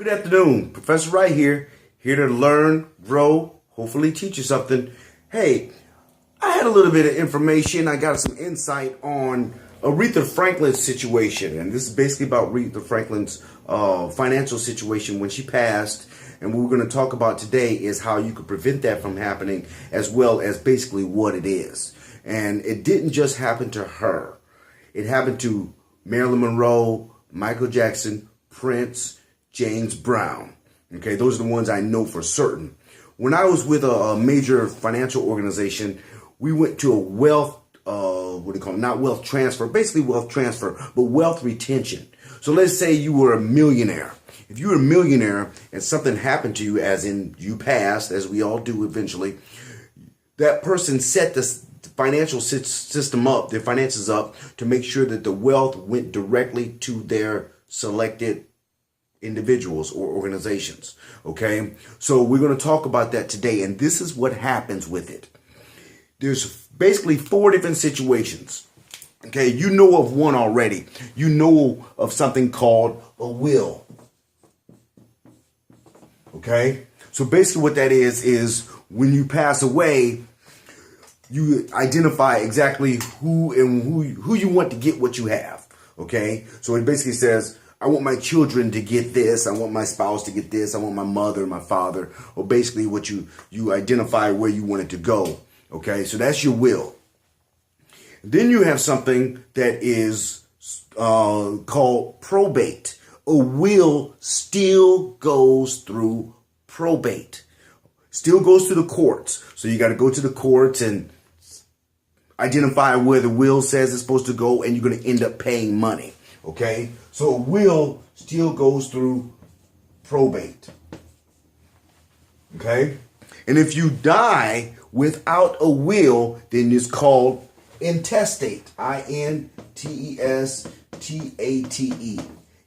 Good afternoon. Professor Wright here to learn, grow, hopefully teach you something. Hey, I had a little bit of information. I got some insight on Aretha Franklin's situation. And this is basically about Aretha Franklin's financial situation when she passed. And what we're going to talk about today is how you could prevent that from happening, as well as basically what it is. And it didn't just happen to her. It happened to Marilyn Monroe, Michael Jackson, Prince, James Brown. Okay, those are the ones I know for certain. When I was with a major financial organization, we went to a wealth, not wealth transfer, basically wealth transfer, but wealth retention. So let's say you were a millionaire. If you were a millionaire and something happened to you, as in you passed, as we all do eventually, that person set the financial system up, their finances up, to make sure that the wealth went directly to their selected individuals or organizations. Okay, so we're going to talk about that today, and this is what happens with it. There's basically 4 different situations. Okay, you know of one already. You know of something called a will. Okay, so basically what that is when you pass away, you identify exactly who you want to get what you have. Okay, so it basically says, I want my children to get this. I want my spouse to get this. I want my mother, my father, or basically what you identify where you want it to go. Okay, so that's your will. Then you have something that is called probate. A will still goes through probate. Still goes through the courts. So you got to go to the courts and identify where the will says it's supposed to go, and you're going to end up paying money. Okay, so a will still goes through probate. Okay, and if you die without a will, then it's called intestate. I-N-T-E-S-T-A-T-E.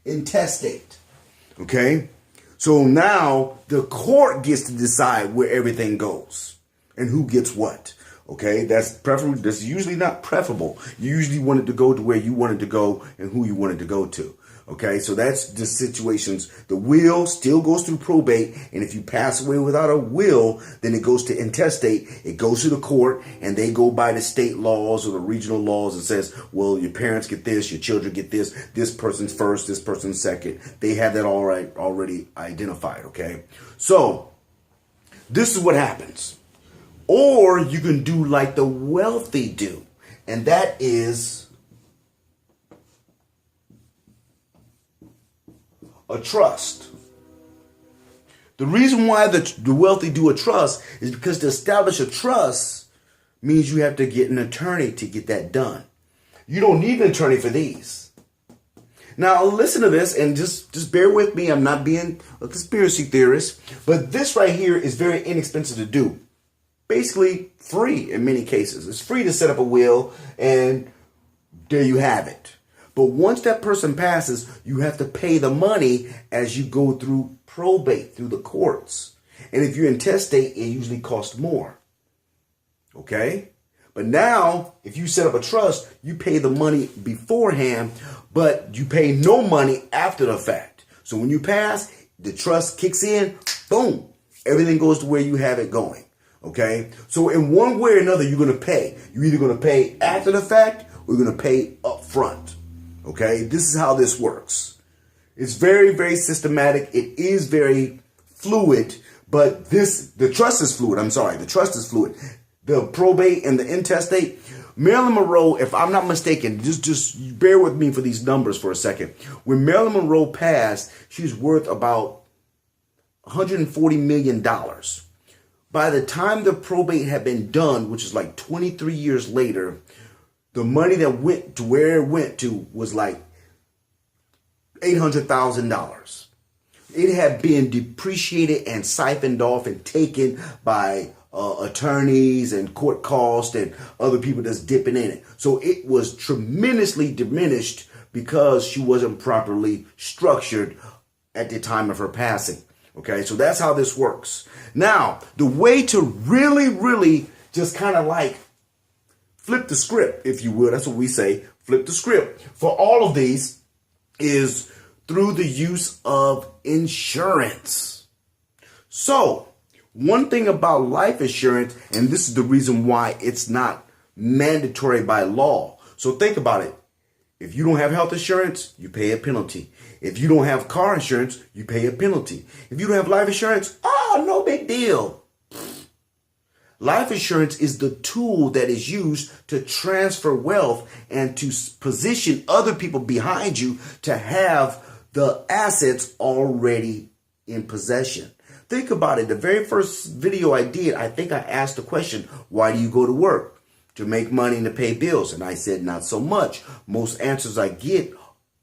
Intestate. Okay, so now the court gets to decide where everything goes and who gets what. Okay, that's preferable. That's usually not preferable. You usually want it to go to where you want it to go and who you want it to go to. Okay, so that's the situations. The will still goes through probate, and if you pass away without a will, then it goes to intestate. It goes to the court, and they go by the state laws or the regional laws and says, well, your parents get this, your children get this, this person's first, this person's second. They have that all right already identified. Okay, so this is what happens. Or you can do like the wealthy do, and that is a trust. The reason why the wealthy do a trust is because to establish a trust means you have to get an attorney to get that done. You don't need an attorney for these. Now listen to this and just bear with me. I'm not being a conspiracy theorist, but this right here is very inexpensive to do. Basically free in many cases. It's free to set up a will, and there you have it. But once that person passes, you have to pay the money as you go through probate, through the courts. And if you're intestate, it usually costs more. Okay? But now, if you set up a trust, you pay the money beforehand, but you pay no money after the fact. So when you pass, the trust kicks in, boom, everything goes to where you have it going. Okay, so in one way or another, you're going to pay. You're either going to pay after the fact or you're going to pay up front. Okay, this is how this works. It's very, very systematic. It is very fluid, but the trust is fluid. The trust is fluid. The probate and the intestate. Marilyn Monroe, if I'm not mistaken, just bear with me for these numbers for a second. When Marilyn Monroe passed, she's worth about $140 million. By the time the probate had been done, which is like 23 years later, the money that went to where it went to was like $800,000. It had been depreciated and siphoned off and taken by attorneys and court costs and other people that's dipping in it. So it was tremendously diminished because she wasn't properly structured at the time of her passing. Okay, so that's how this works. Now, the way to really, really just kind of like flip the script, if you will, that's what we say, flip the script for all of these, is through the use of insurance. So, one thing about life insurance, and this is the reason why it's not mandatory by law. So think about it. If you don't have health insurance, you pay a penalty. If you don't have car insurance, you pay a penalty. If you don't have life insurance, no big deal. Life insurance is the tool that is used to transfer wealth and to position other people behind you to have the assets already in possession. Think about it. The very first video I did, I think I asked the question, why do you go to work? To make money and to pay bills. And I said, not so much. Most answers I get,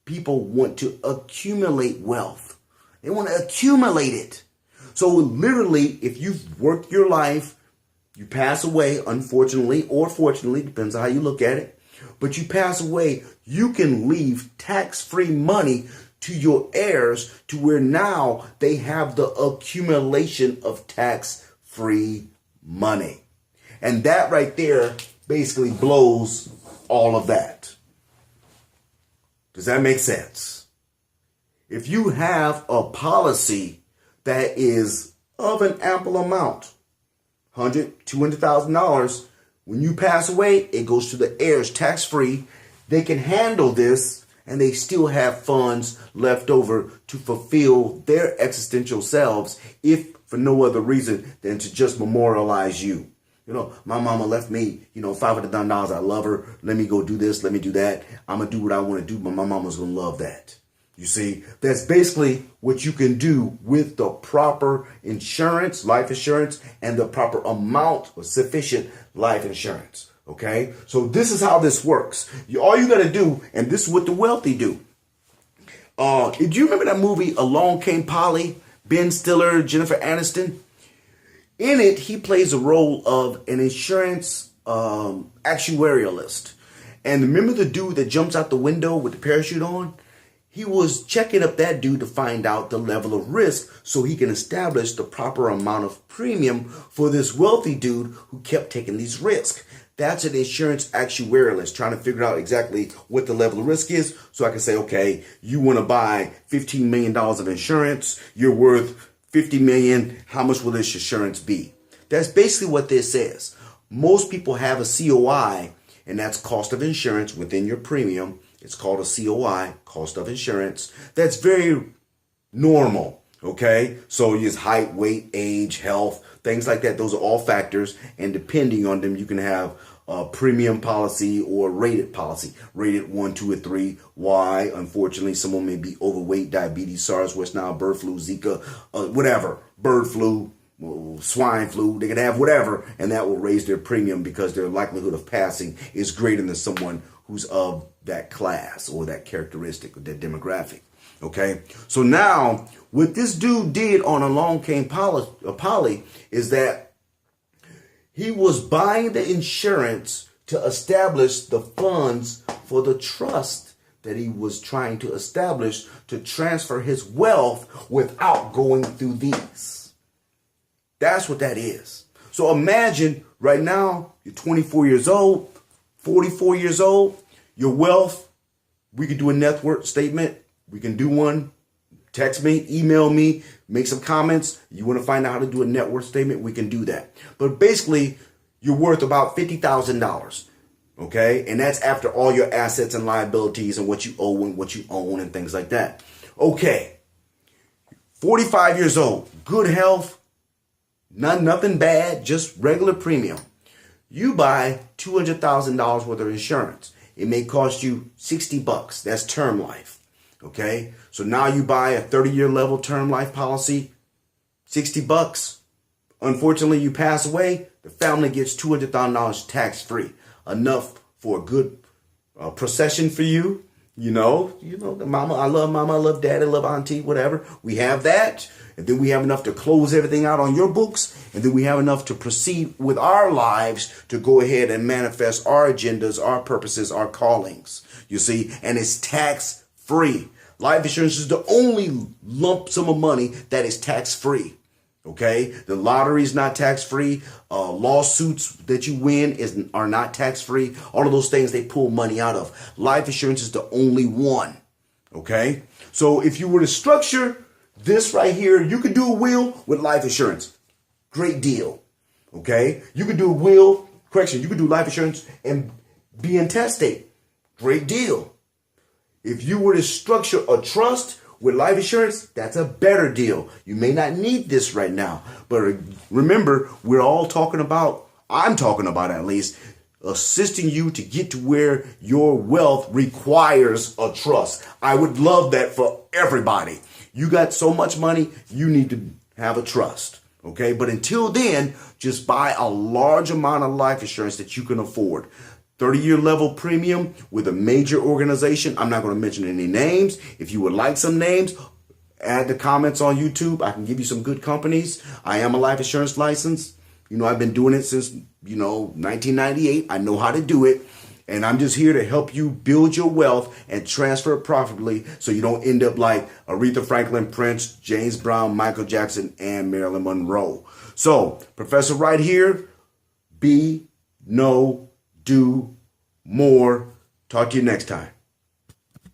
people want to accumulate wealth. They want to accumulate it. So literally, if you've worked your life, you pass away, unfortunately or fortunately, depends on how you look at it. But you pass away, you can leave tax-free money to your heirs to where now they have the accumulation of tax-free money. And that right there basically blows all of that. Does that make sense? If you have a policy that is of an ample amount, $100,000, $200,000, when you pass away, it goes to the heirs tax-free. They can handle this and they still have funds left over to fulfill their existential selves, if for no other reason than to just memorialize you. You know, my mama left me, $500,000. I love her. Let me go do this. Let me do that. I'm going to do what I want to do, but my mama's going to love that. You see, that's basically what you can do with the proper insurance, life insurance, and the proper amount of sufficient life insurance. Okay, so this is how this works. All you got to do, and this is what the wealthy do. Do you remember that movie, Along Came Polly? Ben Stiller, Jennifer Aniston? In it, he plays a role of an insurance actuarialist. And remember the dude that jumps out the window with the parachute on? He was checking up that dude to find out the level of risk so he can establish the proper amount of premium for this wealthy dude who kept taking these risks. That's an insurance actuarialist trying to figure out exactly what the level of risk is. So I can say, okay, you want to buy $15 million of insurance. You're worth $50 million. How much will this insurance be? That's basically what this says. Most people have a COI, and that's cost of insurance within your premium. It's called a COI, cost of insurance. That's very normal, okay? So you use height, weight, age, health, things like that. Those are all factors, and depending on them, you can have a premium policy or rated policy. Rated 1, 2, or 3. Why? Unfortunately, someone may be overweight, diabetes, SARS, West Nile, bird flu, Zika, whatever, bird flu, swine flu. They can have whatever, and that will raise their premium because their likelihood of passing is greater than someone who's of that class or that characteristic or that demographic. Okay, so now what this dude did on Along Came Polly is that he was buying the insurance to establish the funds for the trust that he was trying to establish to transfer his wealth without going through these. That's what that is. So imagine right now, you're 24 years old, 44 years old, your wealth, we could do a net worth statement. We can do one. Text me, email me, make some comments. You want to find out how to do a net worth statement? We can do that. But basically, you're worth about $50,000. Okay? And that's after all your assets and liabilities and what you owe and what you own and things like that. Okay. 45 years old, good health, nothing bad, just regular premium. You buy $200,000 worth of insurance. It may cost you $60. That's term life. Okay, so now you buy a 30-year level term life policy, $60. Unfortunately, you pass away, the family gets $200,000 tax-free. Enough for a good procession for you. You know, the mama, I love daddy, I love auntie, whatever. We have that. And then we have enough to close everything out on your books. And then we have enough to proceed with our lives to go ahead and manifest our agendas, our purposes, our callings. You see, and it's tax-free. Life insurance is the only lump sum of money that is tax-free. Okay, the lottery is not tax-free. Lawsuits that you win are not tax-free. All of those things they pull money out of. Life insurance is the only one. Okay, So if you were to structure this right here, you could do a will with life insurance. Great deal. Okay? You could do a will, correction, you could do life insurance and be intestate. Great deal. If you were to structure a trust with life insurance, that's a better deal. You may not need this right now. But remember, I'm talking about at least, assisting you to get to where your wealth requires a trust. I would love that for everybody. You got so much money, you need to have a trust. Okay, but until then, just buy a large amount of life insurance that you can afford. 30-year level premium with a major organization. I'm not going to mention any names. If you would like some names, add the comments on YouTube. I can give you some good companies. I am a life insurance license. I've been doing it since, 1998. I know how to do it. And I'm just here to help you build your wealth and transfer it profitably so you don't end up like Aretha Franklin, Prince, James Brown, Michael Jackson, and Marilyn Monroe. So, Professor Wright here. Be, know, do more. Talk to you next time.